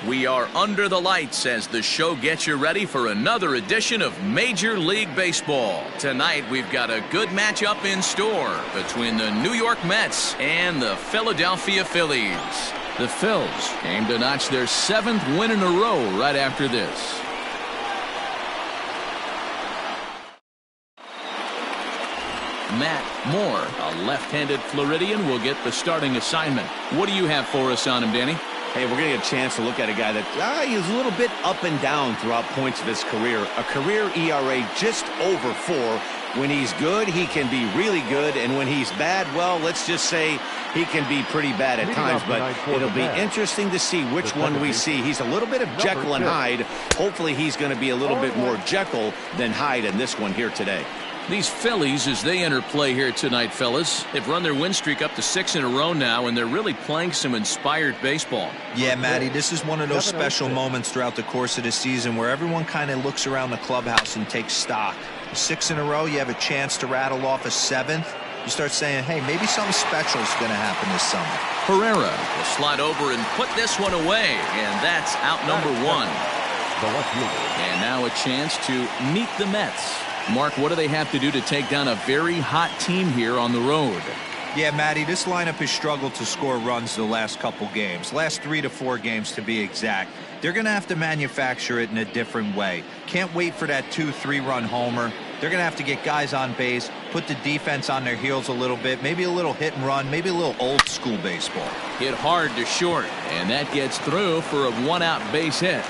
We are under the lights as the show gets you ready for another edition of Major League Baseball. Tonight we've got a good matchup in store between the New York Mets and the Philadelphia Phillies. The Phils aim to notch their 7th win in a row right after this. Matt Moore, a left-handed Floridian, will get the starting assignment. What do you have for us on him, Danny? Hey, we're going to get a chance to look at a guy that he's a little bit up and down throughout points of his career. A career ERA just over 4. When he's good, he can be really good. And when he's bad, well, let's just say he can be pretty bad at times. But it'll be interesting to see which one we see. He's a little bit of Jekyll and Hyde. Hopefully he's going to be a little bit more Jekyll than Hyde in this one here today. These Phillies, as they enter play here tonight, fellas, they've run their win streak up to 6 in a row now, and they're really playing some inspired baseball. Yeah, Matty, this is one of those special moments throughout the course of the season where everyone kind of looks around the clubhouse and takes stock. 6 in a row, you have a chance to rattle off a 7th. You start saying, hey, maybe something special is going to happen this summer. Herrera will slide over and put this one away, and that's out number 1. And now a chance to meet the Mets. Mark, what do they have to do to take down a very hot team here on the road? Yeah, Matty, this lineup has struggled to score runs the last couple games. Last 3 to 4 games to be exact. They're going to have to manufacture it in a different way. Can't wait for that 2-3 run homer. They're going to have to get guys on base, put the defense on their heels a little bit, maybe a little hit and run, maybe a little old school baseball. Hit hard to short, and that gets through for a 1-out base hit.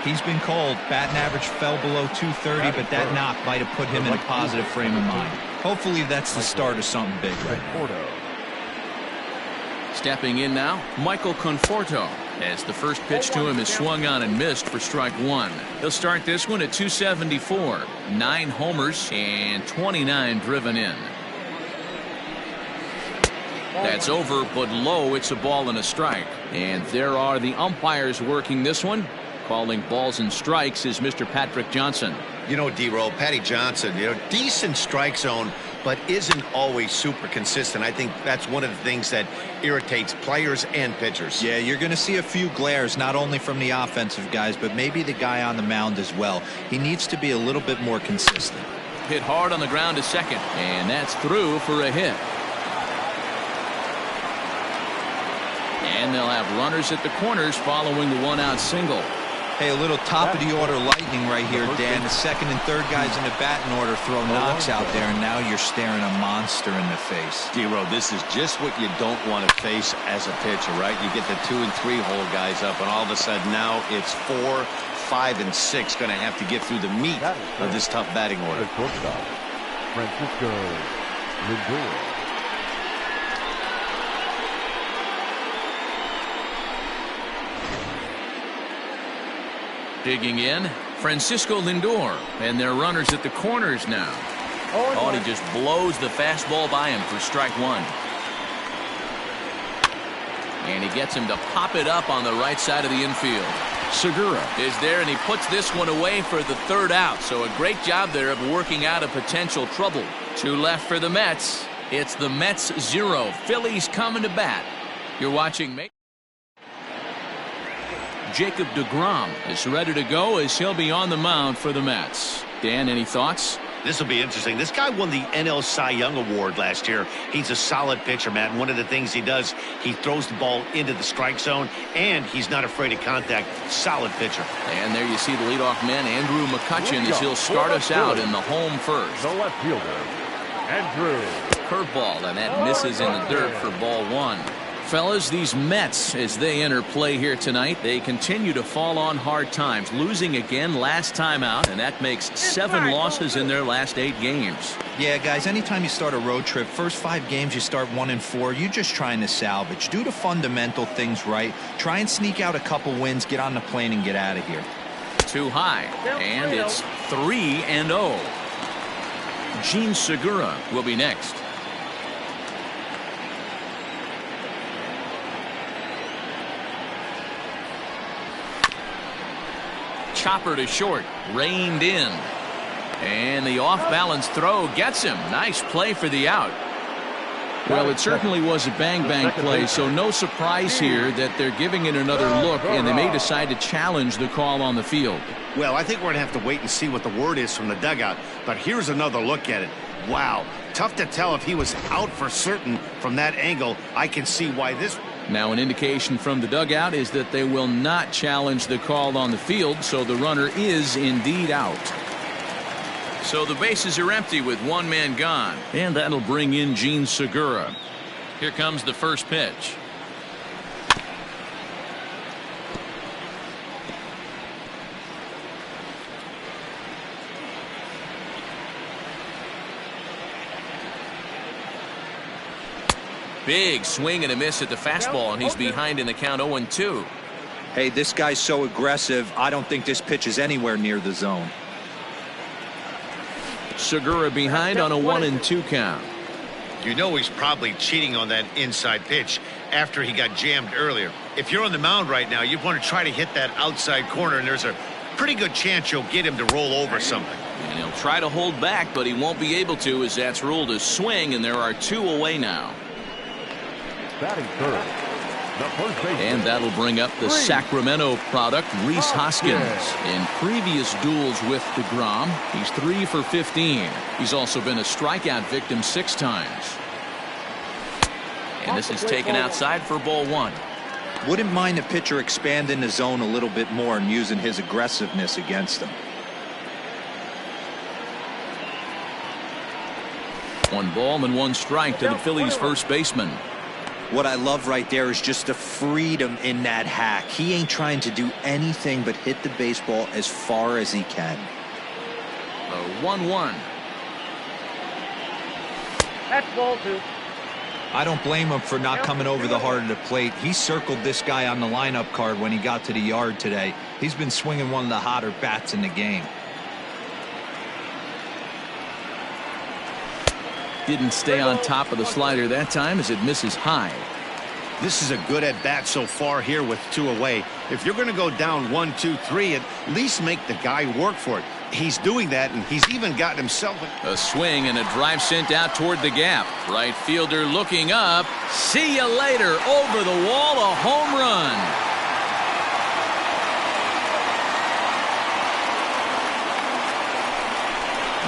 He's been cold. Batting average fell below 230, but that knock might have put him in a positive frame of mind. Hopefully that's the start of something big right now. Stepping in now, Michael Conforto, as the first pitch to him is swung on and missed for strike 1. He'll start this one at 274. 9 homers and 29 driven in. That's over, but low. It's a ball and a strike. And there are the umpires working this one. Calling balls and strikes is Mr. Patrick Johnson. You know, D-Roll, Patty Johnson, decent strike zone, but isn't always super consistent. I think that's one of the things that irritates players and pitchers. Yeah, you're going to see a few glares, not only from the offensive guys, but maybe the guy on the mound as well. He needs to be a little bit more consistent. Hit hard on the ground to second, and that's through for a hit. And they'll have runners at the corners following the 1-out single. Hey, a little top-of-the-order lightning right here, Dan. The second and third guys in the batting order throw knocks out there, and now you're staring a monster in the face. D-Row, this is just what you don't want to face as a pitcher, right? You get the 2 and 3 hole guys up, and all of a sudden now it's 4, 5, and 6 going to have to get through the meat of this tough batting order. Francisco Lindor. Digging in, Francisco Lindor, and their runners at the corners now. Oh, and he just blows the fastball by him for strike 1. And he gets him to pop it up on the right side of the infield. Segura is there, and he puts this one away for the 3rd out. So a great job there of working out a potential trouble. 2 left for the Mets. It's the Mets 0. Phillies coming to bat. You're watching Jacob deGrom is ready to go as he'll be on the mound for the Mets. Dan, any thoughts? This will be interesting. This guy won the NL Cy Young Award last year. He's a solid pitcher, Matt. And one of the things he does, he throws the ball into the strike zone, and he's not afraid of contact. Solid pitcher. And there you see the leadoff man, Andrew McCutchen, as he'll start us out in the home first. The left fielder, Andrew. Curveball, and that misses in the dirt for ball 1. Fellas, these Mets, as they enter play here tonight, they continue to fall on hard times, losing again last time out, and that makes 7 losses in their last 8 games. Yeah, guys, anytime you start a road trip, first 5 games you start 1-4, you're just trying to salvage. Do the fundamental things right. Try and sneak out a couple wins, get on the plane, and get out of here. Too high, and it's 3-0. Gene Segura will be next. Chopper to short, reined in, and the off-balance throw gets him. Nice play for the out. Well, it certainly was a bang-bang play, so no surprise here that they're giving it another look, and they may decide to challenge the call on the field. Well, I think we're going to have to wait and see what the word is from the dugout, but here's another look at it. Wow, tough to tell if he was out for certain from that angle. I can see why this... Now an indication from the dugout is that they will not challenge the call on the field, so the runner is indeed out. So the bases are empty with one man gone, and that'll bring in Gene Segura. Here comes the first pitch. Big swing and a miss at the fastball, and he's behind in the count 0-2. Hey, this guy's so aggressive, I don't think this pitch is anywhere near the zone. Segura behind on a 1-2 count. You know he's probably cheating on that inside pitch after he got jammed earlier. If you're on the mound right now, you want to try to hit that outside corner, and there's a pretty good chance you'll get him to roll over something. And he'll try to hold back, but he won't be able to, as that's ruled a swing, and there are 2 away now. Batting third, the first baseman. And that'll bring up the Sacramento product, Rhys Hoskins. In previous duels with DeGrom, he's 3 for 15. He's also been a strikeout victim 6 times. And this is taken outside for ball 1. Wouldn't mind the pitcher expanding the zone a little bit more and using his aggressiveness against him. 1 ball and 1 strike to the Phillies first baseman. What I love right there is just the freedom in that hack. He ain't trying to do anything but hit the baseball as far as he can. The 1-1. That's ball 2. I don't blame him for not coming over the heart of the plate. He circled this guy on the lineup card when he got to the yard today. He's been swinging one of the hotter bats in the game. Didn't stay on top of the slider that time as it misses high. This is a good at bat so far here with 2 away. If you're going to go down 1, 2, 3, at least make the guy work for it. He's doing that, and he's even gotten himself a swing and a drive sent out toward the gap. Right fielder looking up. See you later. Over the wall, a home run.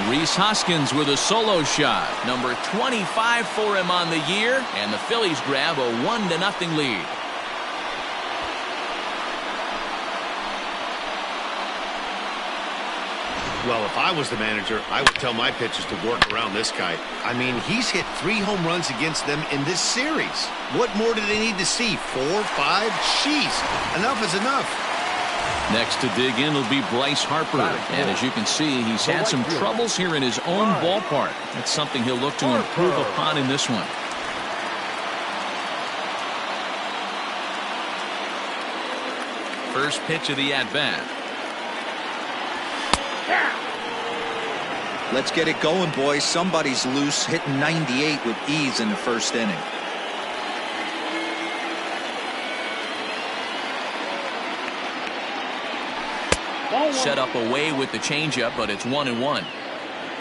Rhys Hoskins with a solo shot. Number 25 for him on the year, and the Phillies grab a 1-0 lead. Well, if I was the manager, I would tell my pitchers to work around this guy. I mean, he's hit 3 home runs against them in this series. What more do they need to see? 4, 5? Jeez, enough is enough. Next to dig in will be Bryce Harper. And as you can see, he's had some troubles here in his own ballpark. That's something he'll look to improve upon in this one. First pitch of the at-bat. Let's get it going, boys. Somebody's loose, hitting 98 with ease in the first inning. Set up away with the changeup, but it's 1-1.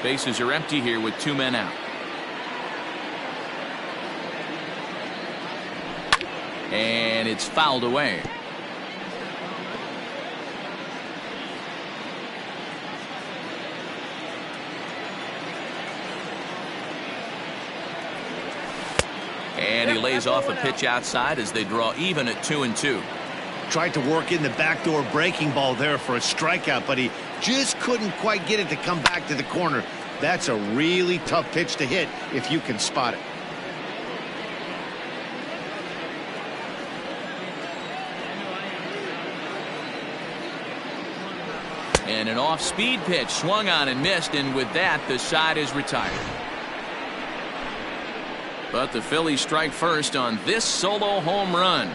Bases are empty here with 2 men out. And it's fouled away. And he lays off a pitch outside as they draw even at 2-2. Tried to work in the backdoor breaking ball there for a strikeout, but he just couldn't quite get it to come back to the corner. That's a really tough pitch to hit if you can spot it. And an off-speed pitch swung on and missed, and with that, the side is retired. But the Phillies strike first on this solo home run.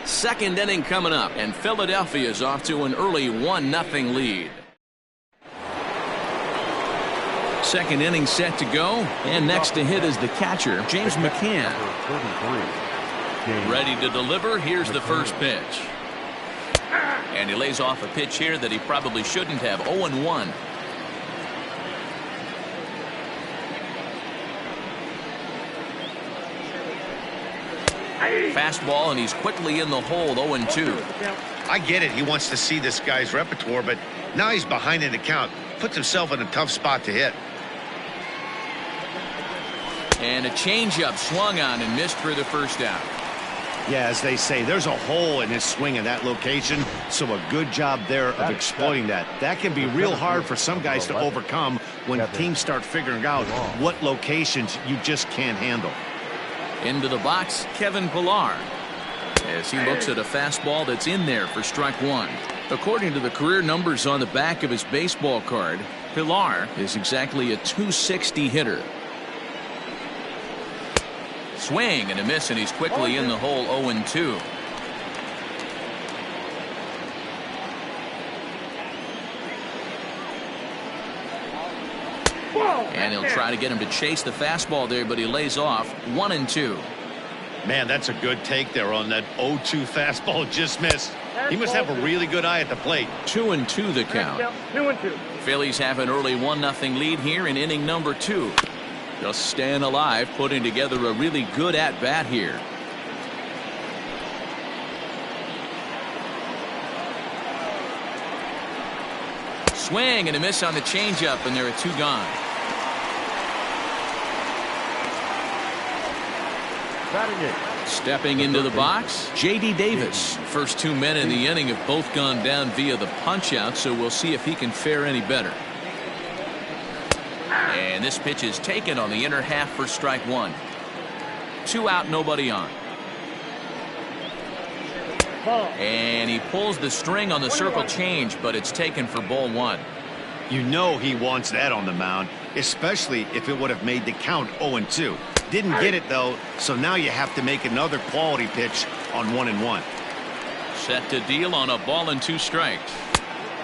Second inning coming up, and Philadelphia is off to an early 1-0 lead. Second inning set to go, and next to hit is the catcher, James McCann. Ready to deliver. Here's the first pitch. And he lays off a pitch here that he probably shouldn't have. 0-1. Fastball, and he's quickly in the hole, 0-2. I get it. He wants to see this guy's repertoire, but now he's behind in the count. Puts himself in a tough spot to hit. And a changeup swung on and missed for the first out. Yeah, as they say, there's a hole in his swing in that location, so a good job there of exploiting that. That can be real hard for some guys to overcome when teams start figuring out what locations you just can't handle. Into the box, Kevin Pillar, as he looks at a fastball that's in there for strike one. According to the career numbers on the back of his baseball card, Pillar is exactly a .260 hitter. Swing and a miss, and he's quickly in the hole, 0-2. And he'll try to get him to chase the fastball there, but he lays off, 1-2. Man, that's a good take there on that 0-2 fastball just missed. He must have a really good eye at the plate. 2-2 the count. 2-2. Phillies have an early 1-0 lead here in inning number 2. Just staying alive, putting together a really good at-bat here. Swing and a miss on the changeup, and there are 2 gone. Stepping into the box, J.D. Davis. First 2 men in the inning have both gone down via the punch-out, so we'll see if he can fare any better. And this pitch is taken on the inner half for strike one. 2 out, nobody on. And he pulls the string on the circle change, but it's taken for ball 1. You know he wants that on the mound, especially if it would have made the count 0-2. Didn't get it, though, so now you have to make another quality pitch on 1-1. Set to deal on a ball and 2 strikes.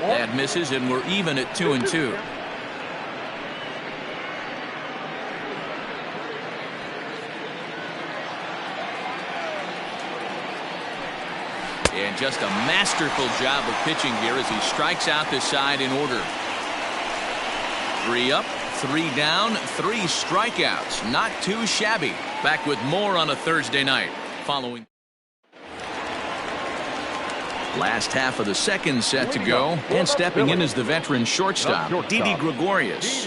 That misses, and we're even at 2-2. And just a masterful job of pitching here as he strikes out the side in order. 3 up, 3 down, 3 strikeouts. Not too shabby. Back with more on a Thursday night. Following. Last half of the second set to go. And stepping in is the veteran shortstop, Didi Gregorius.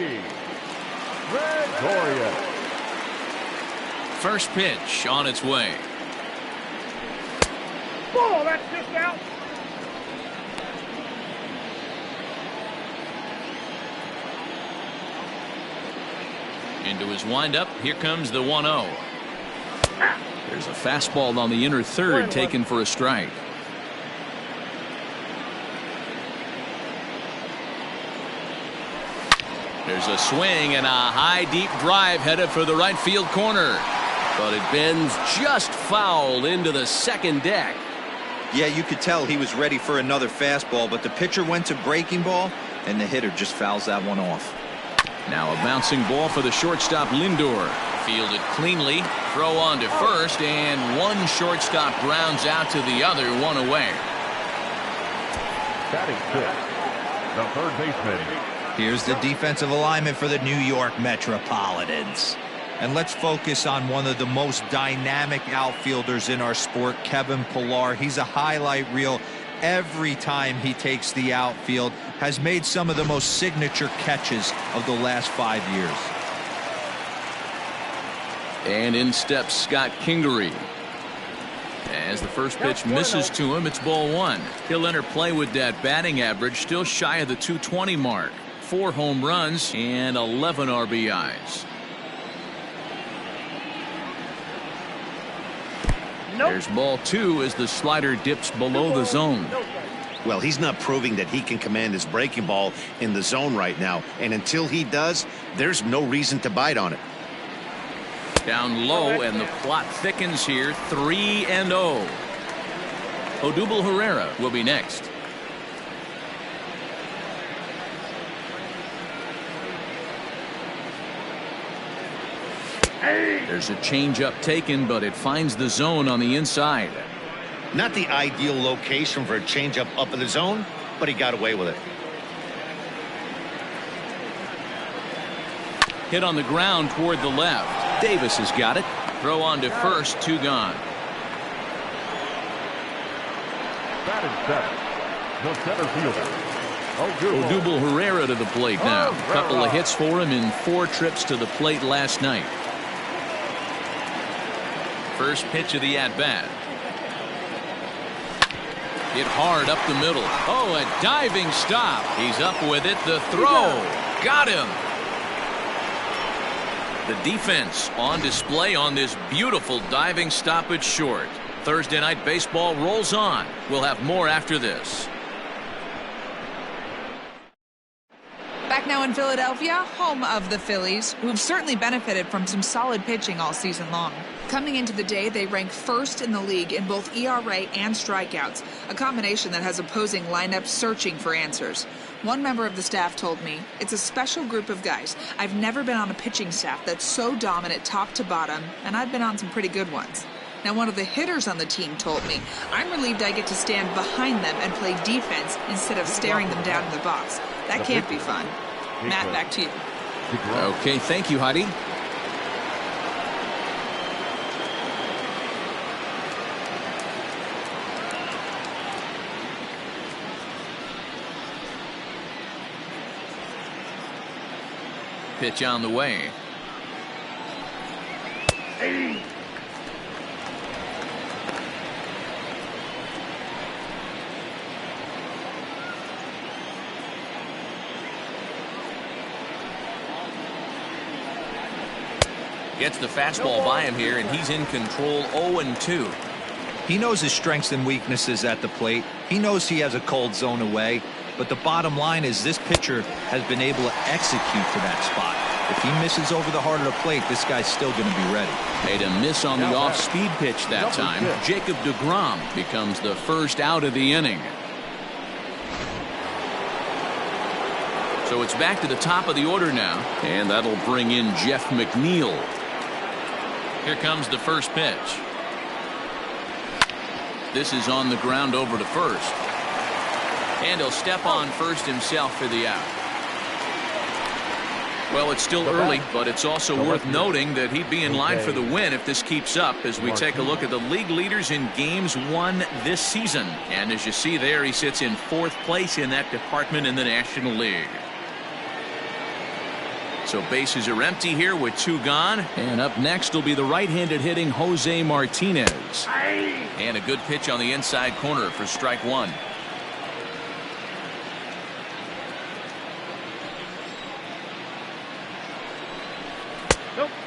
First pitch on its way. Ball, that's just out. Into his windup. Here comes the 1-0. There's a fastball on the inner third taken for a strike. There's a swing and a high deep drive headed for the right field corner. But it bends just foul into the second deck. Yeah, you could tell he was ready for another fastball, but the pitcher went to breaking ball, and the hitter just fouls that one off. Now a bouncing ball for the shortstop, Lindor. Fielded cleanly. Throw on to first, and one shortstop grounds out to the other, 1 away. Batting 6, the third baseman. Here's the defensive alignment for the New York Metropolitans. And let's focus on one of the most dynamic outfielders in our sport, Kevin Pillar. He's a highlight reel every time he takes the outfield. Has made some of the most signature catches of the last 5 years. And in steps Scott Kingery. As the first pitch misses to him, it's ball 1. He'll enter play with that batting average still shy of the 220 mark. 4 home runs and 11 RBIs. There's ball 2 as the slider dips below the zone. Well, he's not proving that he can command his breaking ball in the zone right now. And until he does, there's no reason to bite on it. Down low, and the plot thickens here. 3-0. Odubel Herrera will be next. There's a changeup taken, but it finds the zone on the inside. Not the ideal location for a changeup up in the zone, but he got away with it. Hit on the ground toward the left. Davis has got it. Throw on to first, 2 gone. Batting seventh, the center fielder, Odubel Herrera to the plate now. Couple of hits for him in 4 trips to the plate last night. First pitch of the at-bat. Hit hard up the middle. Oh, a diving stop. He's up with it. The throw. Got him. The defense on display on this beautiful diving stop at short. Thursday Night Baseball rolls on. We'll have more after this. Back now in Philadelphia, home of the Phillies, who've certainly benefited from some solid pitching all season long. Coming into the day, they rank first in the league in both ERA and strikeouts, a combination that has opposing lineups searching for answers. One member of the staff told me, "It's a special group of guys. I've never been on a pitching staff that's so dominant top to bottom, and I've been on some pretty good ones." Now, one of the hitters on the team told me, "I'm relieved I get to stand behind them and play defense instead of staring them down in the box. That can't be fun." Matt, back to you. Okay, thank you, Heidi. Pitch on the way. Gets the fastball by him here, and he's in control. 0-2. He knows his strengths and weaknesses at the plate. He knows he has a cold zone away. But the bottom line is this pitcher has been able to execute to that spot. If he misses over the heart of the plate, this guy's still going to be ready. Made a miss on the off-speed pitch that time. Jacob deGrom becomes the first out of the inning. So it's back to the top of the order now, and that'll bring in Jeff McNeil. Here comes the first pitch. This is on the ground over to first. And he'll step on first himself for the out. Well, it's still early, but it's also worth noting that he'd be in line for the win if this keeps up as we take a look at the league leaders in games won this season. And as you see there, he sits in 4th place in that department in the National League. So bases are empty here with 2 gone. And up next will be the right-handed hitting Jose Martinez. And a good pitch on the inside corner for strike 1.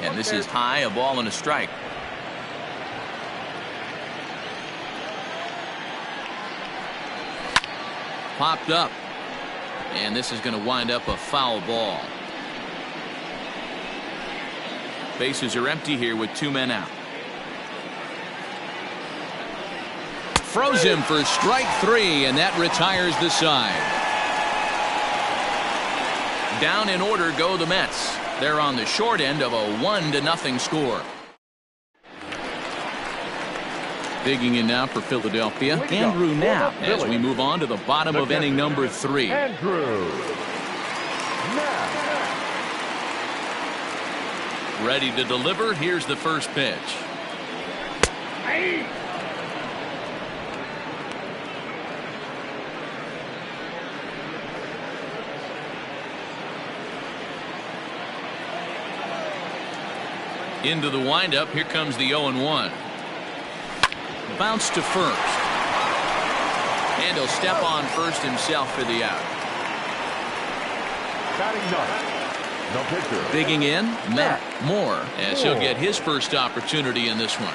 And this is high, a ball and a strike. Popped up. And this is going to wind up a foul ball. Bases are empty here with 2 men out. Froze him for strike 3, and that retires the side. Down in order go the Mets. They're on the short end of a 1-0 score. Digging in now for Philadelphia, Andrew Knapp, as we move on to the bottom of inning number 3. Andrew Knapp. Ready to deliver. Here's the first pitch. Into the windup. Here comes the 0-1. Bounce to first. And he'll step on first himself for the out. Batting ninth, the pitcher. Digging in, Matt Moore, as he'll get his first opportunity in this one.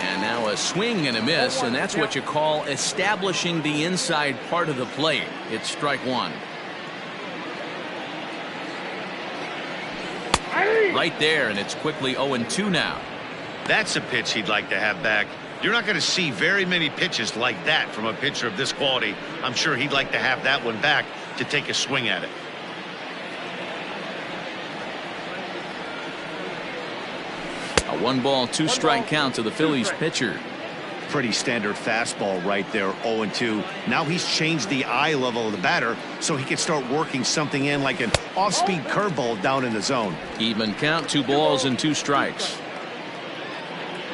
And now a swing and a miss, and that's what you call establishing the inside part of the plate. It's strike 1. Right there, and it's quickly 0-2 now. That's a pitch he'd like to have back. You're not going to see very many pitches like that from a pitcher of this quality. I'm sure he'd like to have that one back to take a swing at it. A 1-ball, 2-strike count to the Phillies pitcher. Pretty standard fastball right there, 0-2. Now he's changed the eye level of the batter so he can start working something in like an off-speed curveball down in the zone. Even count, 2 balls and 2 strikes.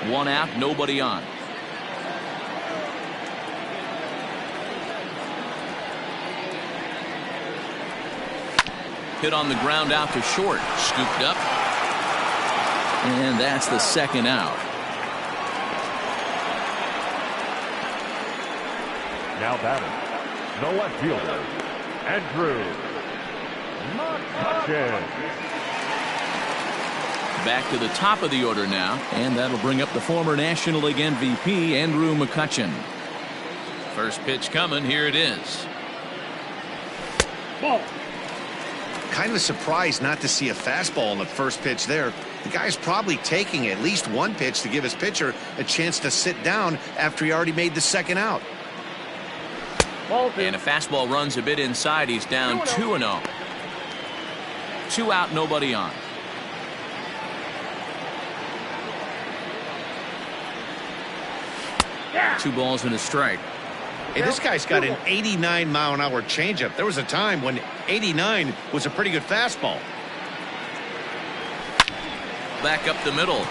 1 out, nobody on. hit on the ground out to short. Scooped up. And that's the second out. Now batting, the left fielder, Andrew McCutchen. Back to the top of the order now, and that'll bring up the former National League MVP, Andrew McCutchen. First pitch coming. Here it is. Ball. Kind of surprised not to see a fastball on the first pitch there. The guy's probably taking at least one pitch to give his pitcher a chance to sit down after he already made the second out. And a fastball runs a bit inside. He's down 2-0. 2 out, nobody on. Yeah. 2 balls and a strike. Hey, this guy's got an 89-mile-an-hour changeup. There was a time when 89 was a pretty good fastball. Back up the middle,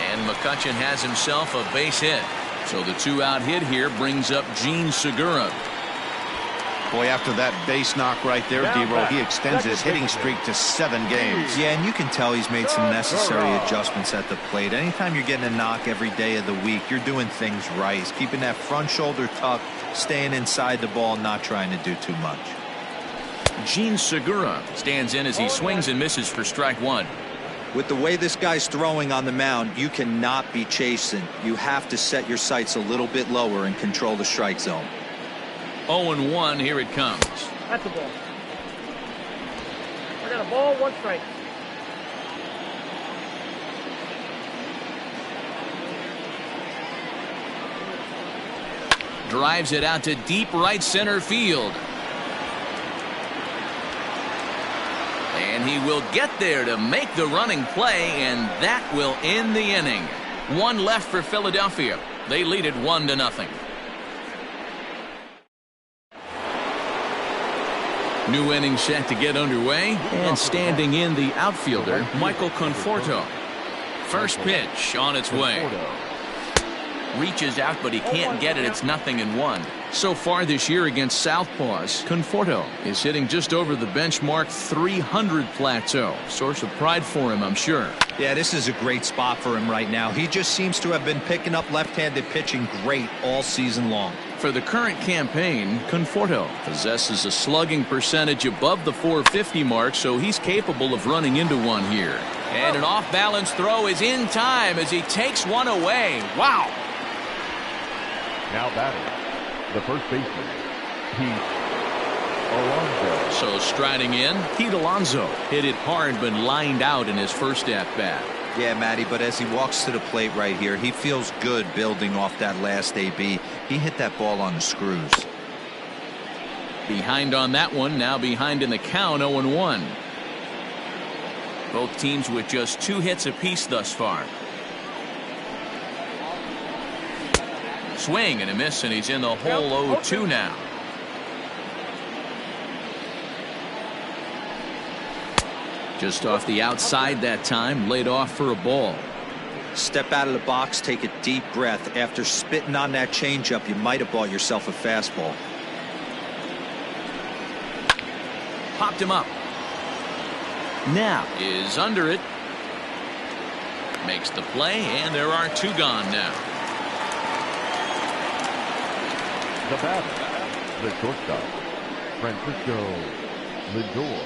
and McCutchen has himself a base hit. So the 2-out hit here brings up Gene Segura. Boy, after that base knock right there, D-Roll, he extends his hitting streak to 7 games. Yeah, and you can tell he's made some necessary adjustments at the plate. Anytime you're getting a knock every day of the week, you're doing things right. He's keeping that front shoulder tucked, staying inside the ball, not trying to do too much. Gene Segura stands in as he swings and misses for strike 1. With the way this guy's throwing on the mound, you cannot be chasing. You have to set your sights a little bit lower and control the strike zone. 0-1, here it comes. That's a ball. I got a ball, 1 strike. Drives it out to deep right center field. And he will get there to make the running play, and that will end the inning. 1 left for Philadelphia. They lead it 1-0. New inning set to get underway, and standing in the outfielder, Michael Conforto. First pitch on its way. Reaches out, but he can't get it. It's 0-1. So far this year against Southpaws, Conforto is hitting just over the benchmark 300 plateau. Source of pride for him, I'm sure. Yeah, this is a great spot for him right now. He just seems to have been picking up left-handed pitching great all season long. For the current campaign, Conforto possesses a slugging percentage above the 450 mark, so he's capable of running into one here. And an off-balance throw is in time as he takes one away. Wow! Now batting, the first baseman, Pete Alonso. So striding in, Pete Alonso hit it hard but lined out in his first at-bat. Yeah, Matty, but as he walks to the plate right here, he feels good building off that last AB. He hit that ball on the screws. Behind on that one, now behind in the count, 0-1. Both teams with just 2 hits apiece thus far. Swing and a miss, and he's in the hole 0-2 now. Just off the outside that time, laid off for a ball. Step out of the box, take a deep breath. After spitting on that changeup, you might have bought yourself a fastball. Popped him up. Now is under it. Makes the play, and there are 2 gone now. The batter, the shortstop, Francisco Lindor.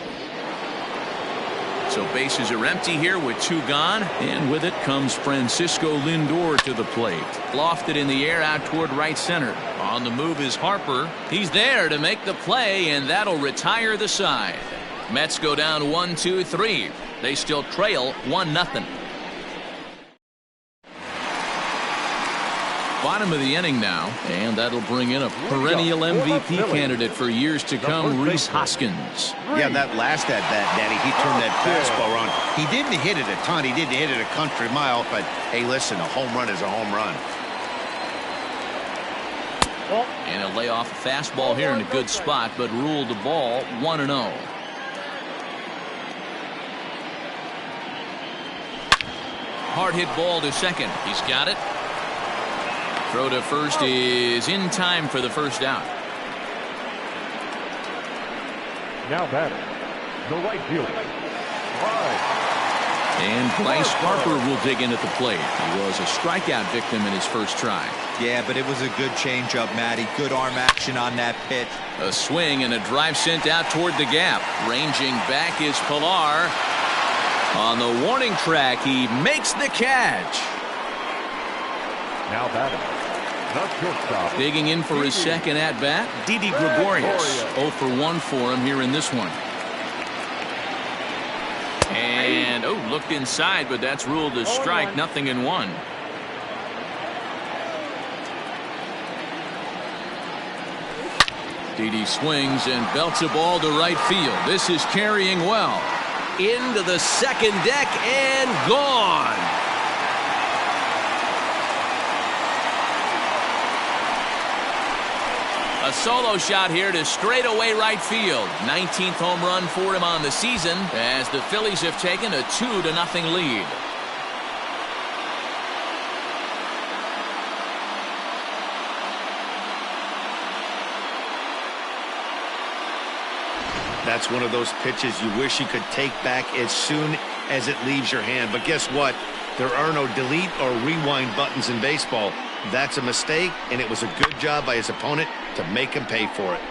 So bases are empty here with 2 gone, and with it comes Francisco Lindor to the plate. Lofted in the air out toward right center. On the move is Harper. He's there to make the play, and that'll retire the side. Mets go down 1-2-3. They still trail 1-0. Bottom of the inning now, and that'll bring in a perennial MVP candidate for years to come, Rhys Hoskins. Yeah, that last at-bat, Daddy, he turned that fastball around. He didn't hit it a ton. He didn't hit it a country mile, but hey, listen, a home run is a home run. And a layoff fastball here in a good spot, but ruled the ball 1-0. Hard hit ball to second. He's got it. Throw to first is in time for the first out. Now batting, the right fielder. And Bryce Harper will dig in at the plate. He was a strikeout victim in his first try. Yeah, but it was a good changeup, Matty. Good arm action on that pitch. A swing and a drive sent out toward the gap. Ranging back is Pilar. On the warning track, he makes the catch. Now batting, the shortstop. Digging in for his second at-bat, Didi Gregorius. 0 for 1 for him here in this one. And, looked inside, but that's ruled a strike, 0-1. Didi swings and belts a ball to right field. This is carrying well. Into the second deck and gone. A solo shot here to straightaway right field. 19th home run for him on the season as the Phillies have taken a 2-0 lead. That's one of those pitches you wish you could take back as soon as it leaves your hand. But guess what? There are no delete or rewind buttons in baseball. That's a mistake, and it was a good job by his opponent to make him pay for it.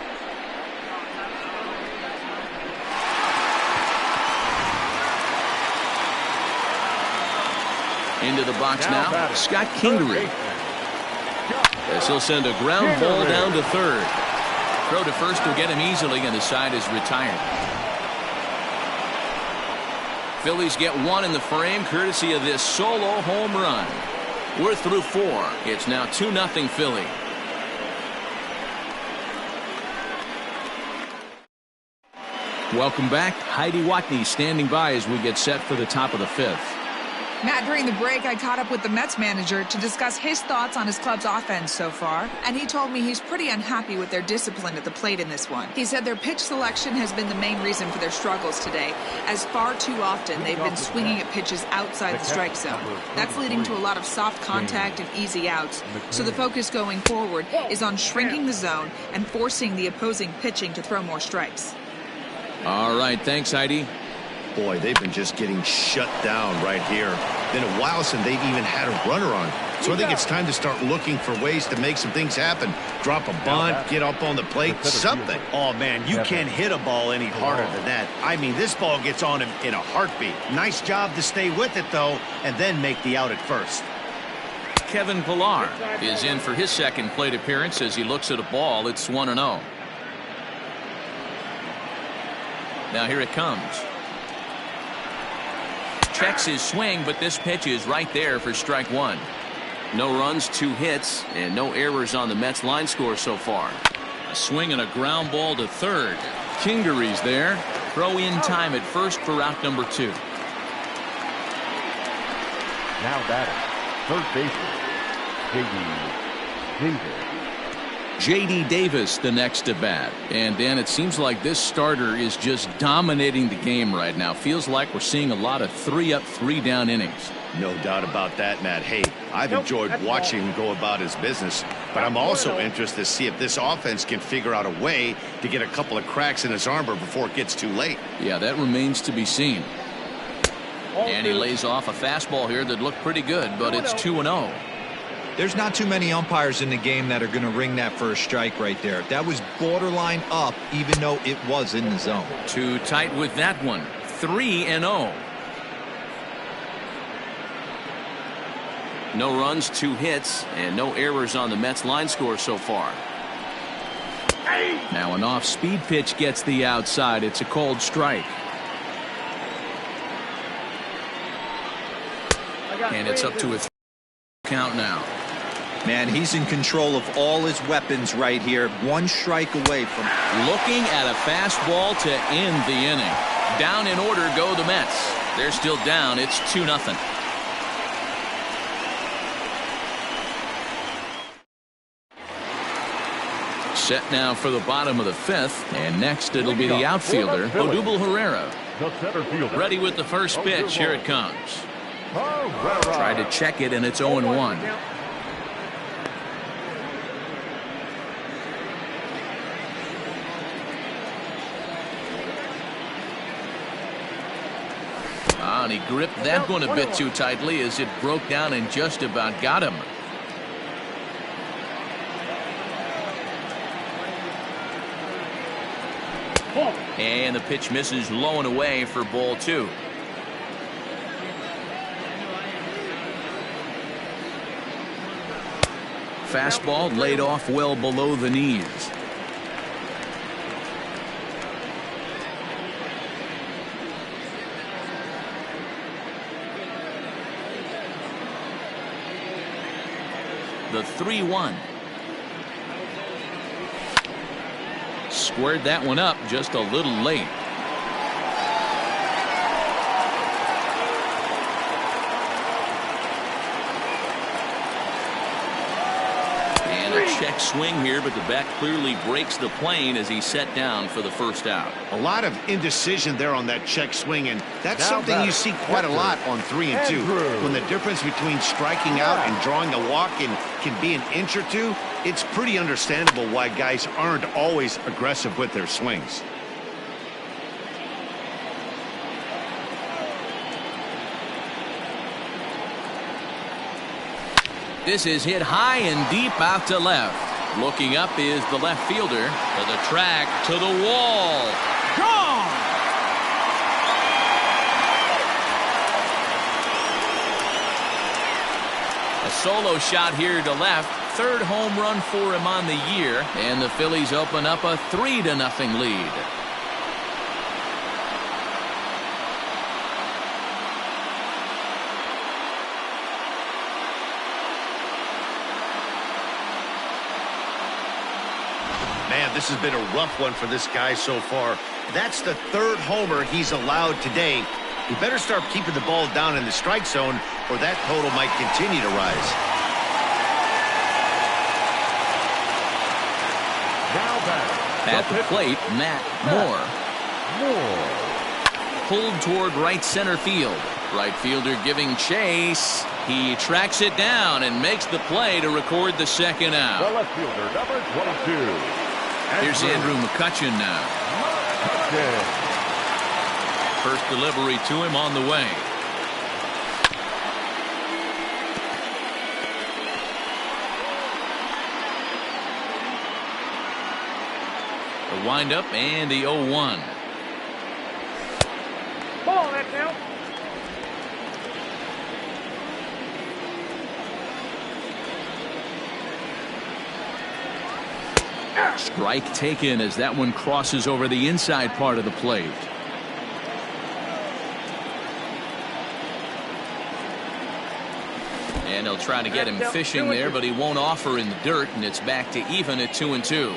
Into the box now, Scott Kingery. As he'll send a ground ball down to third. Throw to first will get him easily, and the side is retired. Phillies get one in the frame courtesy of this solo home run. We're through 4. It's now 2-0 Philly. Welcome back. Heidi Watney standing by as we get set for the top of the 5th. Matt, during the break, I caught up with the Mets manager to discuss his thoughts on his club's offense so far, and he told me he's pretty unhappy with their discipline at the plate in this one. He said their pitch selection has been the main reason for their struggles today, as far too often they've been swinging at pitches outside the strike zone. That's leading to a lot of soft contact and easy outs, so the focus going forward is on shrinking the zone and forcing the opposing pitching to throw more strikes. All right, thanks, Heidi. Boy, they've been just getting shut down right here. Been a while since they've even had a runner on. So I think it's time to start looking for ways to make some things happen. Drop a bunt, get up on the plate, something. Oh, man, you can't hit a ball any harder than that. I mean, this ball gets on him in a heartbeat. Nice job to stay with it, though, and then make the out at first. Kevin Pilar is in for his second plate appearance as he looks at a ball. It's 1-0. Now here it comes. Checks his swing, but this pitch is right there for strike 1. No runs, 2 hits, and no errors on the Mets line score so far. A swing and a ground ball to third. Kingery's there. Throw in time at first for out number 2. Now batting, third baseman, J.D. Davis. J.D. Davis the next to bat. And Dan, it seems like this starter is just dominating the game right now. Feels like we're seeing a lot of 3-up, 3-down innings. No doubt about that, Matt. Hey, I've enjoyed watching him go about his business, but I'm also interested to see if this offense can figure out a way to get a couple of cracks in his armor before it gets too late. Yeah, that remains to be seen. And he lays off a fastball here that looked pretty good, but it's 2-0. There's not too many umpires in the game that are going to ring that first strike right there. That was borderline up, even though it was in the zone. Too tight with that one. 3-0. No runs, 2 hits, and no errors on the Mets line score so far. Now an off-speed pitch gets the outside. It's a cold strike. And it's up to a count now. Man, he's in control of all his weapons right here. 1 strike away from looking at a fastball to end the inning. Down in order go the Mets. They're still down. It's 2-0. Set now for the bottom of the 5th, and next it'll be the outfielder, Odubel Herrera. The center fielder. Ready with the first pitch. Here it comes. Try to check it, and it's 0-1. and he gripped that one a bit too tightly as it broke down and just about got him. And the pitch misses low and away for ball 2. Fastball laid off well below the knees. The 3-1. Squared that one up just a little late. And a check swing here, but the bat clearly breaks the plane as he's set down for the first out. A lot of indecision there on that check swing, and that's something you see quite a lot on 3 and 2. When the difference between striking out and drawing a walk can be an inch or two, it's pretty understandable why guys aren't always aggressive with their swings. This is hit high and deep out to left. Looking up is the left fielder. To the track, to the wall. Gone! A solo shot here to left. 3rd home run for him on the year. And the Phillies open up a 3-0 lead. Man, this has been a rough one for this guy so far. That's the 3rd homer he's allowed today. He better start keeping the ball down in the strike zone, or that total might continue to rise. At the plate, Matt Moore. Pulled toward right center field. Right fielder giving chase. He tracks it down and makes the play to record the 2nd out. The left fielder, number 22. Here's Andrew McCutchen now. First delivery to him on the way. The windup and the 0-1. Ball, that now. Strike taken as that one crosses over the inside part of the plate. And he'll try to get him fishing there, but he won't offer in the dirt, and it's back to even at 2-2.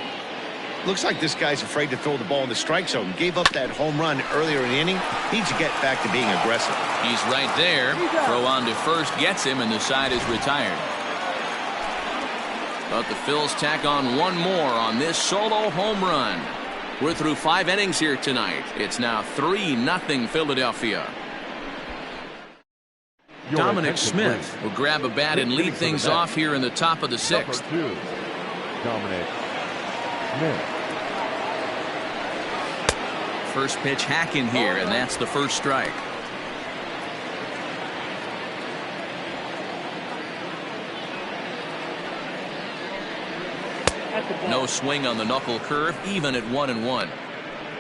Looks like this guy's afraid to throw the ball in the strike zone. Gave up that home run earlier in the inning. Needs to get back to being aggressive. He's right there. Throw on to first gets him, and the side is retired. But the Phils tack on one more on this solo home run. We're through 5 innings here tonight. It's now 3-0 Philadelphia. Dominic Smith will grab a bat and lead things off here in the top of the 6th. Dominic Smith. First pitch hacking here, and that's the first strike. No swing on the knuckle curve, even at 1-1.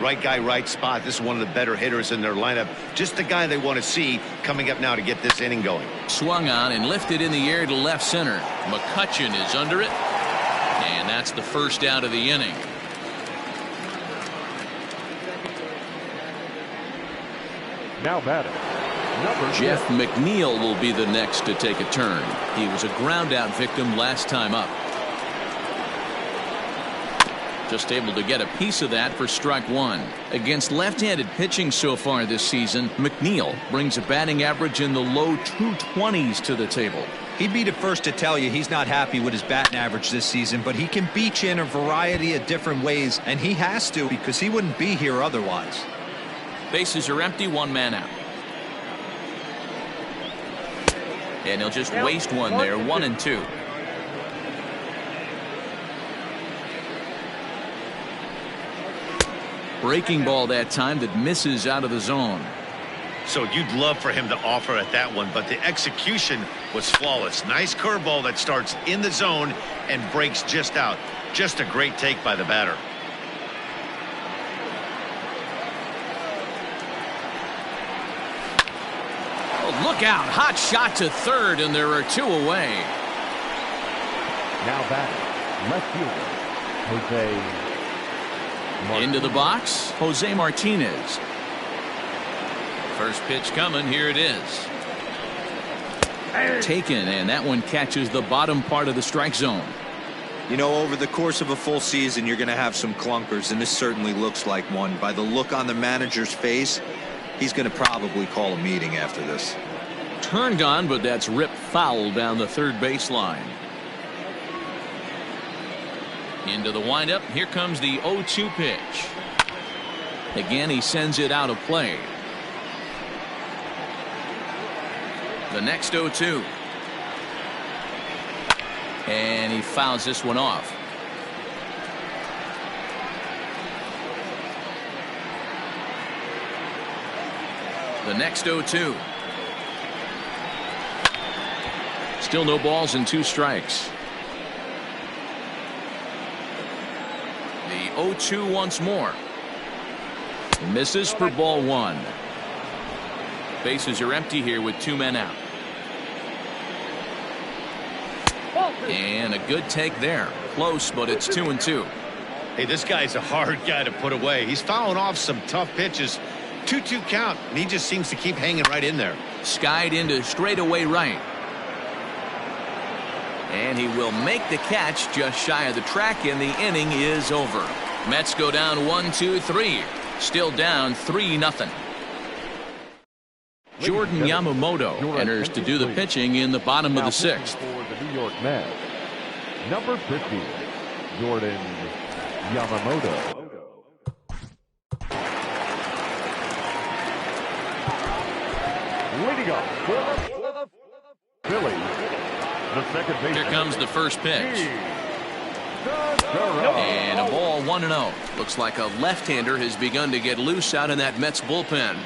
Right guy, right spot. This is one of the better hitters in their lineup. Just the guy they want to see coming up now to get this inning going. Swung on and lifted in the air to left center. McCutchen is under it. And that's the first out of the inning. Now batting, number Jeff McNeil will be the next to take a turn. He was a ground out victim last time up. Just able to get a piece of that for strike 1. Against left-handed pitching so far this season, McNeil brings a batting average in the low 220s to the table. He'd be the first to tell you he's not happy with his batting average this season, but he can beat you in a variety of different ways, and he has to because he wouldn't be here otherwise. Bases are empty, 1 man out. And he'll just waste one there, 1-2. Breaking ball that time that misses out of the zone. So you'd love for him to offer at that one, but the execution was flawless. Nice curveball that starts in the zone and breaks just out. Just a great take by the batter. Oh, look out. Hot shot to third, and there are 2 away. Now batting, left fielder, Jose. Into the box, Jose Martinez. First pitch coming. Here it is. Taken, and that one catches the bottom part of the strike zone. You know, over the course of a full season, you're going to have some clunkers, and this certainly looks like one. By the look on the manager's face, he's going to probably call a meeting after this. Turned on, but that's ripped foul down the third baseline. Into the windup. Here comes the 0-2 pitch. Again, he sends it out of play. The next 0-2. And he fouls this one off. The next 0-2. Still no balls and 2 strikes. The 0-2 once more. Misses for ball 1. Bases are empty here with 2 men out. And a good take there. Close, but it's 2-2. Hey, this guy's a hard guy to put away. He's fouling off some tough pitches. 2-2 count, and he just seems to keep hanging right in there. Skied into straightaway right. And he will make the catch just shy of the track, and the inning is over. Mets go down 1-2-3. Still down 3-0. Jordan Yamamoto enters to do the pitching in the bottom of the 6th. For the New York Mets, number 50, Jordan Yamamoto. Leading up for the Phillies, the second baseman. Here comes the first pitch. And a ball 1-0. Looks like a left-hander has begun to get loose out in that Mets bullpen.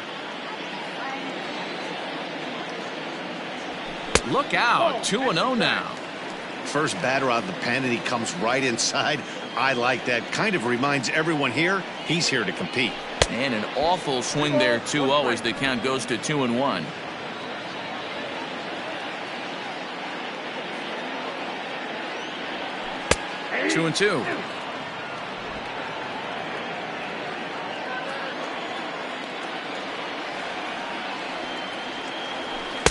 Look out, 2-0 now. First batter out of the pen, and he comes right inside. I like that. Kind of reminds everyone here, he's here to compete. And an awful swing there, 2-0, as the count goes to 2-1. Two and 2.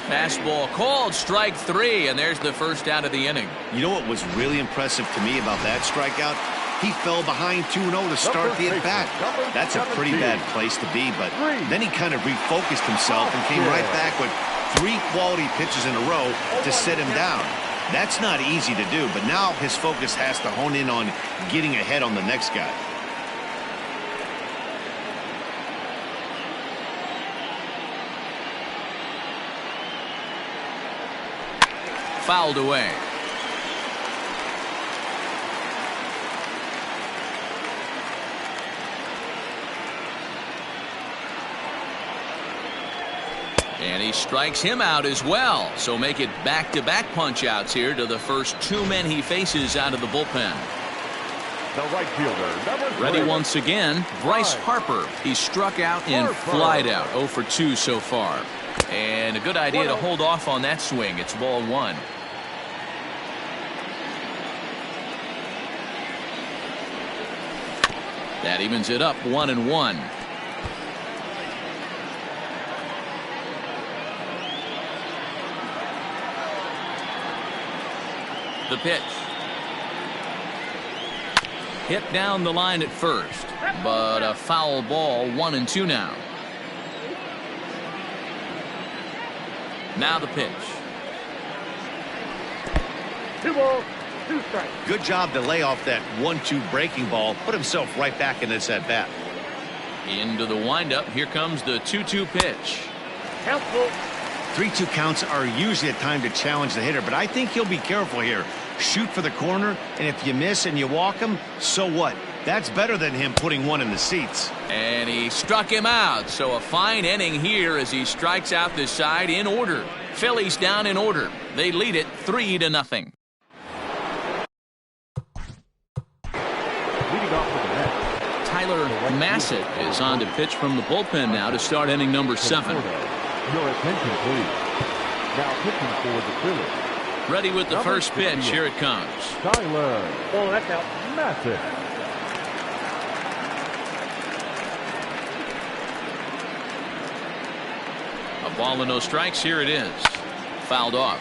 Fastball called, strike 3, and there's the first out of the inning. You know what was really impressive to me about that strikeout? He fell behind 2-0 to start the at-bat. That's a pretty bad place to be, but then he kind of refocused himself and came right back with 3 quality pitches in a row to sit him down. That's not easy to do, but now his focus has to hone in on getting ahead on the next guy. Fouled away. And he strikes him out as well. So make it back-to-back punch-outs here to the first 2 men he faces out of the bullpen. The right fielder, number 3. Ready once again, Bryce Harper. He's struck out and flied out. 0 for 2 so far. And a good idea to hold off on that swing. It's ball 1. That evens it up 1-1. The pitch. Hit down the line at first, but a foul ball. 1-2 now. Now the pitch. 2 balls, 2 strikes. Good job to lay off that 1-2 breaking ball. Put himself right back in this at-bat. Into the windup. Here comes the 2-2 pitch. Count full. 3-2 counts are usually a time to challenge the hitter, but I think he'll be careful here. Shoot for the corner, and if you miss and you walk him, so what? That's better than him putting one in the seats. And he struck him out, so a fine inning here as he strikes out the side in order. Phillies down in order. They lead it 3-0. Leading off with the net, Tyler Massett is on to pitch from the bullpen now to start inning number 7. Your attention, please. Now pitching for the Phillies. Ready with the first pitch. Here it comes. Tyler. Oh, that's out. Massett. A ball and no strikes. Here it is. Fouled off.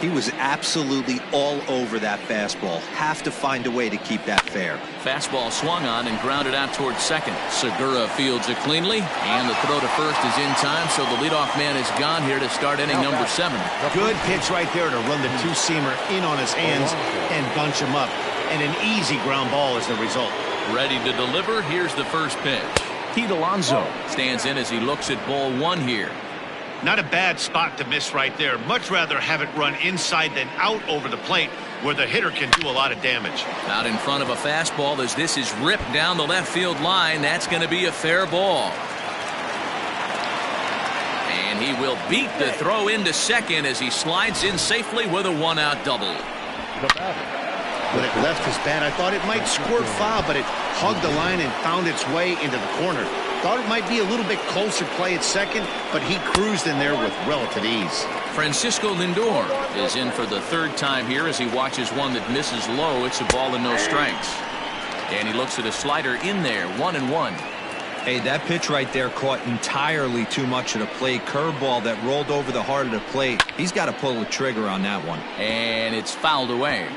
He was absolutely all over that fastball. Have to find a way to keep that fair. Fastball swung on and grounded out towards second. Segura fields it cleanly, and the throw to first is in time, so the leadoff man is gone here to start inning number 7. Good pitch right there to run the two-seamer in on his hands and bunch him up. And an easy ground ball is the result. Ready to deliver. Here's the first pitch. Pete Alonso stands in as he looks at ball 1 here. Not a bad spot to miss right there. Much rather have it run inside than out over the plate where the hitter can do a lot of damage. Out in front of a fastball as this is ripped down the left field line. That's going to be a fair ball. And he will beat the throw into second as he slides in safely with a 1-out double. When it left his bat, I thought it might squirt foul, but it hugged the line and found its way into the corner. Thought it might be a little bit closer play at second, but he cruised in there with relative ease. Francisco Lindor is in for the 3rd time here as he watches one that misses low. It's a ball and no strikes. And he looks at a slider in there, 1-1. Hey, that pitch right there caught entirely too much of the plate. Curveball that rolled over the heart of the plate. He's got to pull the trigger on that one. And it's fouled away.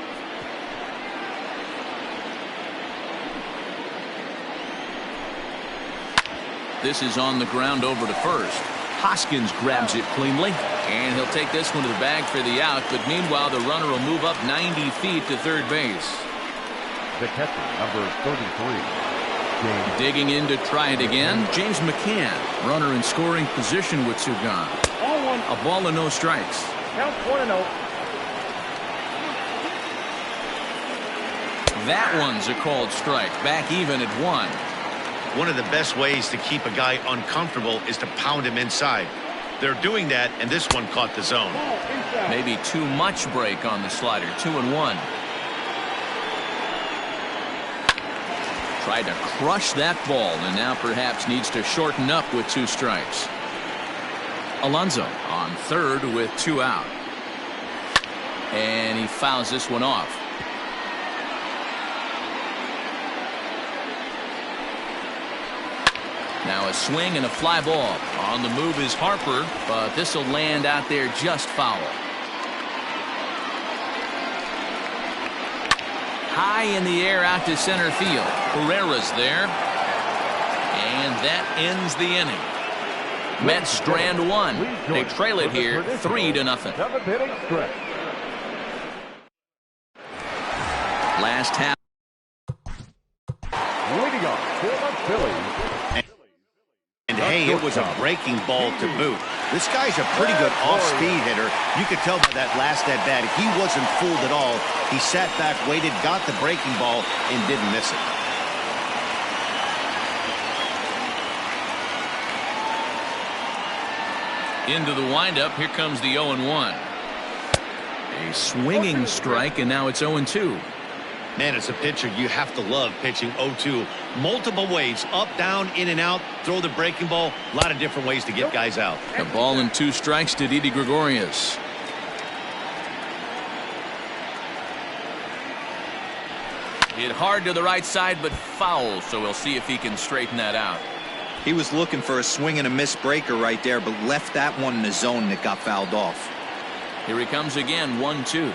This is on the ground over to first. Hoskins grabs it cleanly, and he'll take this one to the bag for the out, but meanwhile the runner will move up 90 feet to third base. The catcher, number 33. Digging in to try it again, James McCann. Runner in scoring position with two gone. A ball and no strikes. Count 1-0. That one's a called strike. Back even at 1. One of the best ways to keep a guy uncomfortable is to pound him inside. They're doing that, and this one caught the zone. Maybe too much break on the slider. 2-1. Tried to crush that ball, and now perhaps needs to shorten up with 2 strikes. Alonso on third with 2 out. And he fouls this one off. Now a swing and a fly ball. On the move is Harper, but this will land out there just foul. High in the air out to center field. Herrera's there. And that ends the inning. Mets strand 1. They trail it here 3-0. Last half. Leading off for the Phillies. And hey, it was a breaking ball to boot. This guy's a pretty good off-speed hitter. You could tell by that last at-bat, he wasn't fooled at all. He sat back, waited, got the breaking ball, and didn't miss it. Into the windup. Here comes the 0-1. A swinging strike, and now it's 0-2. Man, as a pitcher, you have to love pitching 0-2. Multiple ways, up, down, in and out, throw the breaking ball. A lot of different ways to get guys out. A ball and 2 strikes to Didi Gregorius. Hit hard to the right side, but foul, so we'll see if he can straighten that out. He was looking for a swing and a miss breaker right there, but left that one in the zone that got fouled off. Here he comes again, 1-2.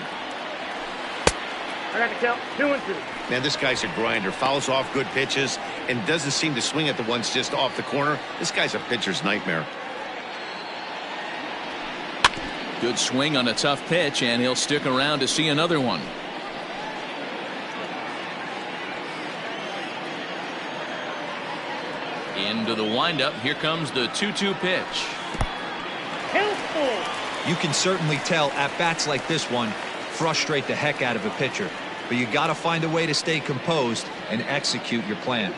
I got to count 2-2. Man, this guy's a grinder. Fouls off good pitches and doesn't seem to swing at the ones just off the corner. This guy's a pitcher's nightmare. Good swing on a tough pitch, and he'll stick around to see another one. Into the windup. Here comes the 2-2 pitch. Count 4. You can certainly tell at bats like this one frustrate the heck out of a pitcher. but you got to find a way to stay composed and execute your plan.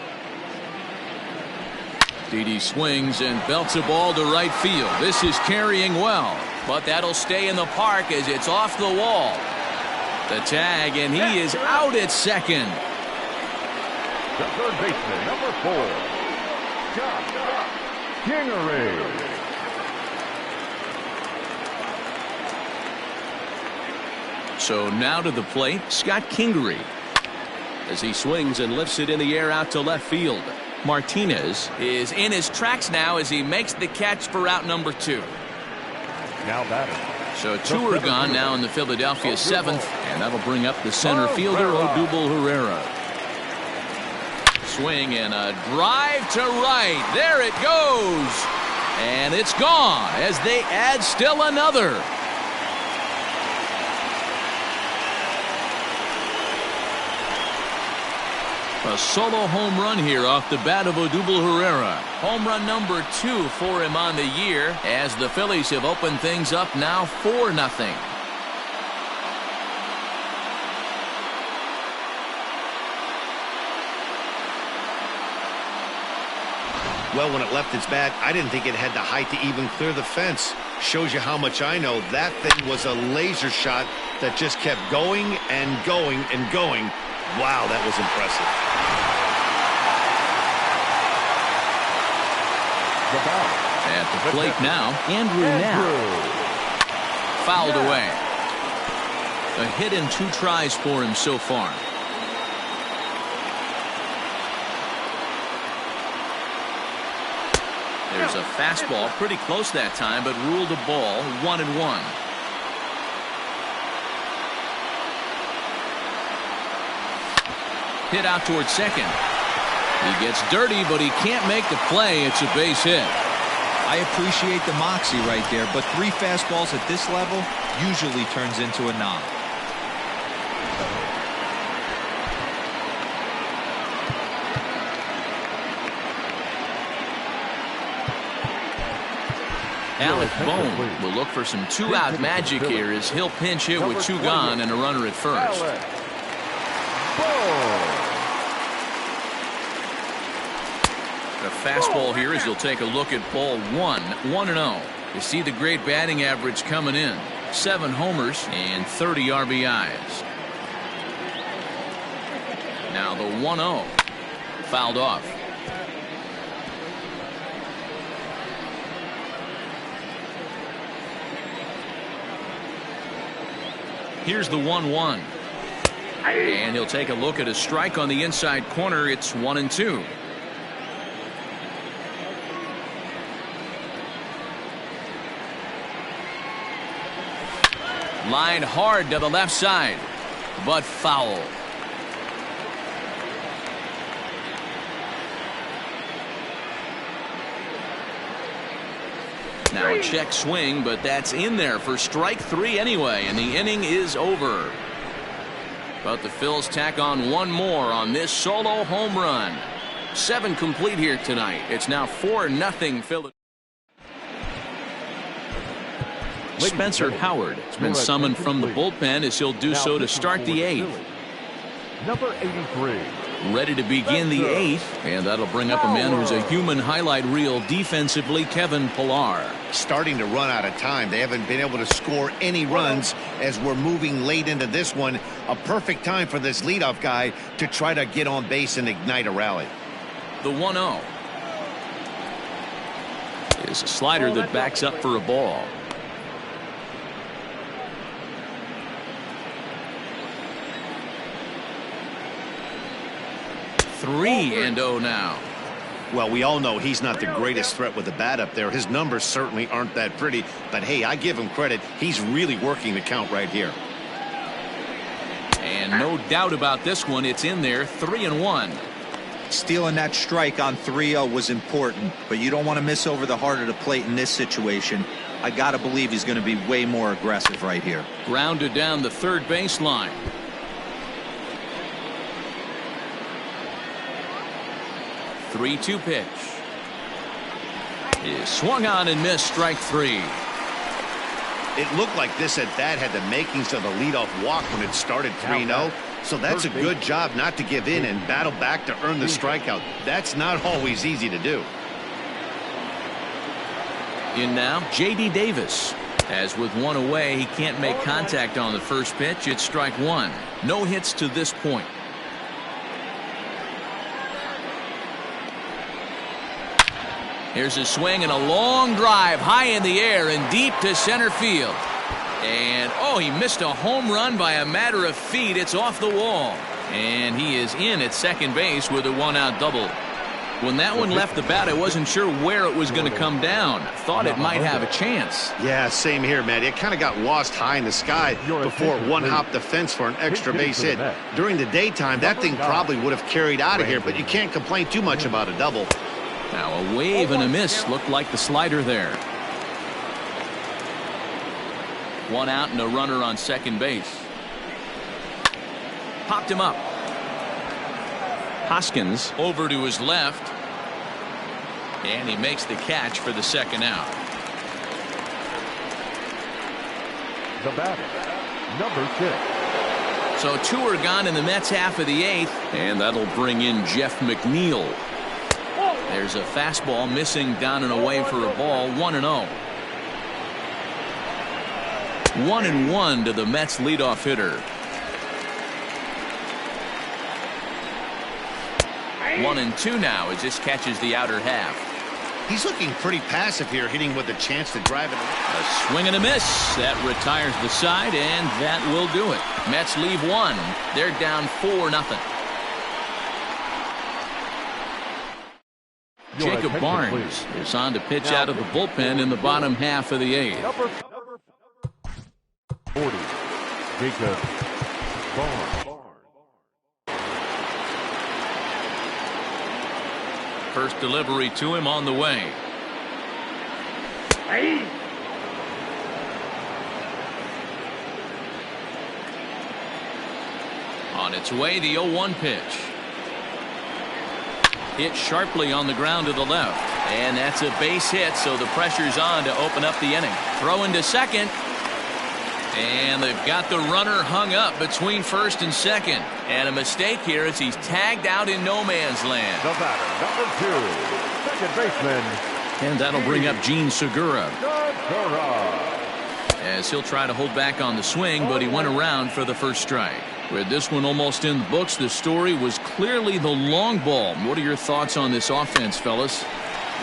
Didi swings and belts a ball to right field. This is carrying well, but that'll stay in the park as it's off the wall. The tag, and he is out at second. The third baseman, number 4, Kingery. So now to the plate, Scott Kingery, as he swings and lifts it in the air out to left field. Martinez is in his tracks now as he makes the catch for out number 2. Now batting. So 2 are gone now in the Philadelphia 7th, and that'll bring up the center fielder, Odubel Herrera. Swing and a drive to right. There it goes. And it's gone as they add still another. A solo home run here off the bat of Odubel Herrera. Home run number 2 for him on the year as the Phillies have opened things up now 4-0. Well, when it left its bat, I didn't think it had the height to even clear the fence. Shows you how much I know. That thing was a laser shot that just kept going and going and going. Wow, that was impressive. At the plate now, Andrew now. Fouled away. A hit and 2 tries for him so far. There's a fastball pretty close that time, but ruled a ball 1-1. Hit out towards second. He gets dirty, but he can't make the play. It's a base hit. I appreciate the moxie right there, but 3 fastballs at this level usually turns into a knock. Alec Bohm will look for some 2-out magic here as he'll pinch hit with 2 gone and a runner at first. A fastball here as you'll take a look at ball 1-0. You see the great batting average coming in. 7 homers and 30 RBIs. Now the 1-0. Fouled off. Here's the 1-1. And he'll take a look at a strike on the inside corner. It's 1-2. Line hard to the left side, but foul. Now a check swing, but that's in there for strike 3 anyway, and the inning is over. But the Phils tack on 1 more on this solo home run. 7 complete here tonight. It's now 4-0 Phillies. Spencer Howard has been summoned from the bullpen as he'll do so to start the 8th. Number 83. Ready to begin the 8th, and that'll bring up a man who's a human highlight reel defensively, Kevin Pillar. Starting to run out of time. They haven't been able to score any runs as we're moving late into this one. A perfect time for this leadoff guy to try to get on base and ignite a rally. The 1-0 is a slider that backs up for a ball. 3-0 now. Well, we all know he's not the greatest threat with the bat up there. His numbers certainly aren't that pretty, but hey, I give him credit. He's really working the count right here. And no doubt about this one, it's in there. 3-1. Stealing that strike on 3-0 was important, but you don't want to miss over the heart of the plate in this situation. I gotta believe he's going to be way more aggressive right here. Grounded down the third baseline. 3-2 pitch is swung on and missed. Strike 3. It looked like this at bat had the makings of a leadoff walk when it started 3-0. So that's a good job not to give in and battle back to earn the strikeout. That's not always easy to do. In now, J.D. Davis. As with one away, he can't make contact on the first pitch. It's strike one. No hits to this point. Here's a swing and a long drive high in the air and deep to center field. And, oh, he missed a home run by a matter of feet. It's off the wall. And he is in at second base with a one-out double. When that one left the bat, I wasn't sure where it was going to come down. Thought it might have a chance. Yeah, same here, Matt. It kind of got lost high in the sky before it one-hopped the fence for an extra base hit. During the daytime, that thing probably would have carried out of here, but you can't complain too much about a double. Now a wave and a miss. Looked like the slider there. One out and a runner on second base. Popped him up. Hoskins over to his left. And he makes the catch for the second out. The batter, number 6. So 2 are gone in the Mets half of the 8th. And that'll bring in Jeff McNeil. There's a fastball missing down and away for a ball. 1-0. 1-1 to the Mets leadoff hitter. 1-2 now as this catches the outer half. He's looking pretty passive here, hitting with a chance to drive it. A swing and a miss. That retires the side, and that will do it. Mets leave 1. They're down 4-0. Jacob Barnes is on to pitch out of the bullpen in the bottom half of the 8th. Number 40, Jacob Barnes. First delivery to him on the way. On its way, the 0-1 pitch. Hit sharply on the ground to the left. And that's a base hit, so the pressure's on to open up the inning. Throw into second. And they've got the runner hung up between first and second. And a mistake here as he's tagged out in no man's land. The batter, number 2, second baseman. And that'll bring up Gene Segura. Segura. As he'll try to hold back on the swing, but he went around for the first strike. With this one almost in the books, the story was clearly the long ball. What are your thoughts on this offense, fellas?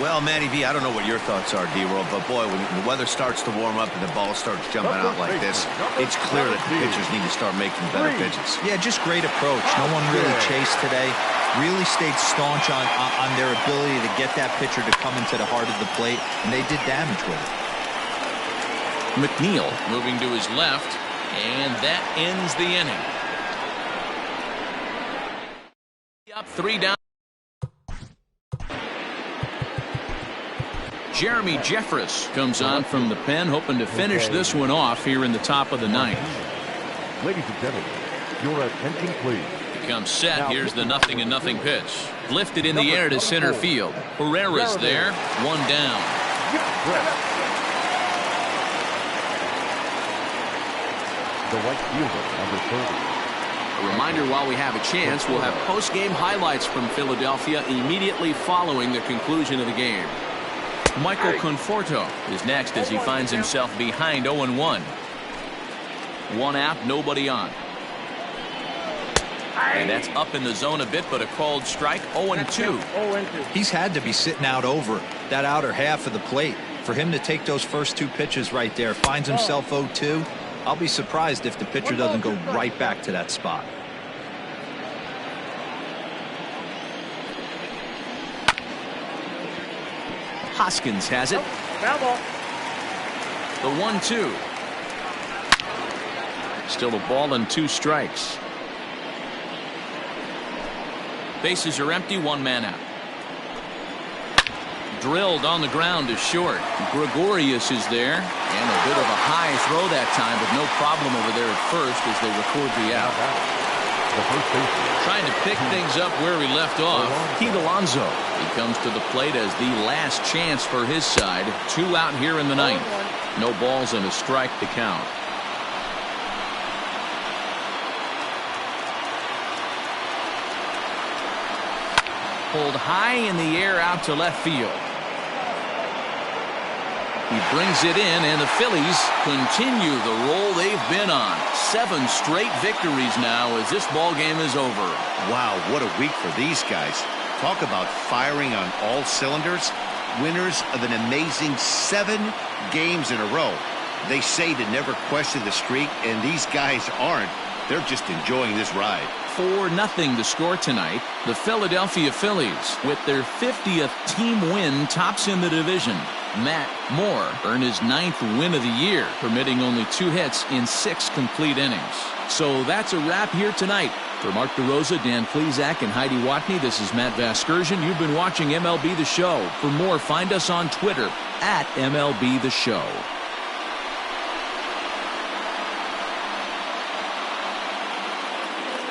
Well, Matty V, I don't know what your thoughts are, D-Roll, but boy, when the weather starts to warm up and the ball starts jumping out like this, it's clear that the pitchers need to start making better pitches. Yeah, just great approach. No one really chased today. Really stayed staunch on their ability to get that pitcher to come into the heart of the plate, and they did damage with it. McNeil moving to his left, and that ends the inning. Up 3 down. Jeremy Jeffress comes on from the pen, hoping to finish this one off here in the top of the 9th. Ladies and gentlemen, your attention please. He comes set. Here's the 0-0 pitch. Lifted in the air to center field. Herrera's there. 1 down. The right fielder, number 30. A reminder, while we have a chance, we'll have post-game highlights from Philadelphia immediately following the conclusion of the game. Michael Conforto is next as he finds himself behind 0-1. 1 out, nobody on. And that's up in the zone a bit, but a called strike. 0-2. He's had to be sitting out over that outer half of the plate. For him to take those first 2 pitches right there, finds himself 0-2. I'll be surprised if the pitcher doesn't go right back to that spot. Hoskins has it. The 1-2. Still a ball and 2 strikes. Bases are empty, 1 man out. Drilled on the ground to short. Gregorius is there, and a bit of a high throw that time, but no problem over there at first as they record the out. Trying to pick things up where he left off. Pete Alonso. He comes to the plate as the last chance for his side. 2 out here in the 9th. No balls and a strike to count. pulled high in the air out to left field. He brings it in, and the Phillies continue the roll they've been on. 7 straight victories now as this ball game is over. Wow, what a week for these guys. Talk about firing on all cylinders. Winners of an amazing 7 games in a row. They say to never question the streak, and these guys aren't. They're just enjoying this ride. 4-0 to score tonight. The Philadelphia Phillies, with their 50th team win, tops in the division. Matt Moore earned his 9th win of the year, permitting only 2 hits in 6 complete innings. So that's a wrap here tonight. For Mark DeRosa, Dan Plesac, and Heidi Watney, this is Matt Vasgersian. You've been watching MLB The Show. For more, find us on Twitter @MLB The Show.